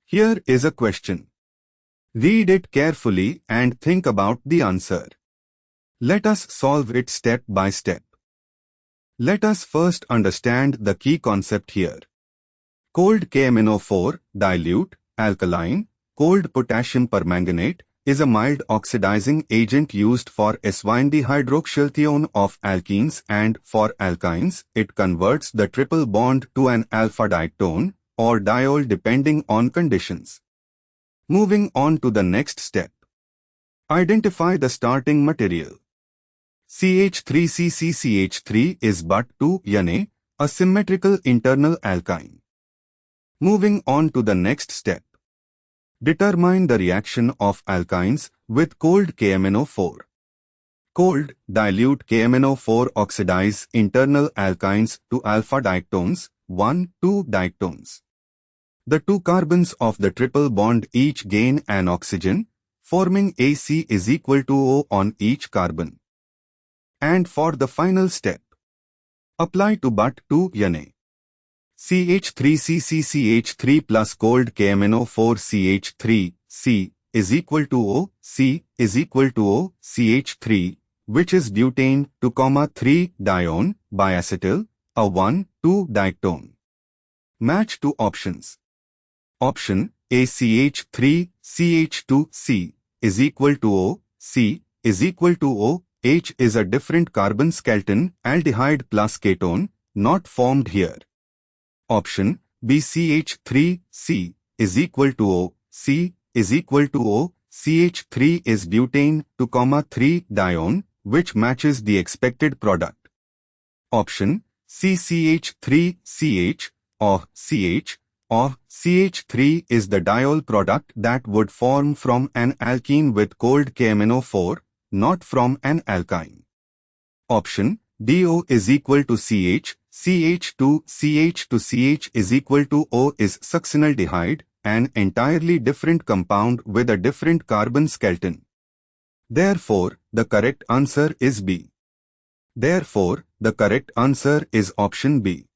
Here is a question. Read it carefully and think about the answer. Let us solve it step by step. Let us first understand the key concept here. Cold KMnO4, dilute, alkaline, cold potassium permanganate, is a mild oxidizing agent used for S1-dihydroxylthione of alkenes, and for alkynes, it converts the triple bond to an alpha dietone or diol depending on conditions. Moving on to the next step. Identify the starting material. CH3CCCH3 is but 2-ene, a symmetrical internal alkyne. Moving on to the next step. Determine the reaction of alkynes with cold KMnO4. Cold, dilute KMnO4 oxidize internal alkynes to alpha dietones, 1,2 dietones. The two carbons of the triple bond each gain an oxygen, forming AC is equal to O on each carbon. And for the final step, apply to but 2-ene. CH3CCCH3 plus cold KMnO4 CH3, is equal to O, C is equal to O, CH3, which is butane, 2,3-dione, biacetyl, a 1,2 dietone. Match two options. Option A, CH3, CH2, C, is equal to O, C, is equal to O, H is a different carbon skeleton, aldehyde plus ketone, not formed here. Option B, CH3, C, is equal to O, C, is equal to O, CH3 is butane, 2,3-dione, which matches the expected product. Option C, CH3, CH, or CH, or CH3 is the diol product that would form from an alkene with cold KMnO4, not from an alkyne. Option D, O is equal to CH, CH2, CH to CH is equal to O is succinyldehyde, an entirely different compound with a different carbon skeleton. Therefore, the correct answer is B. Therefore, the correct answer is option B.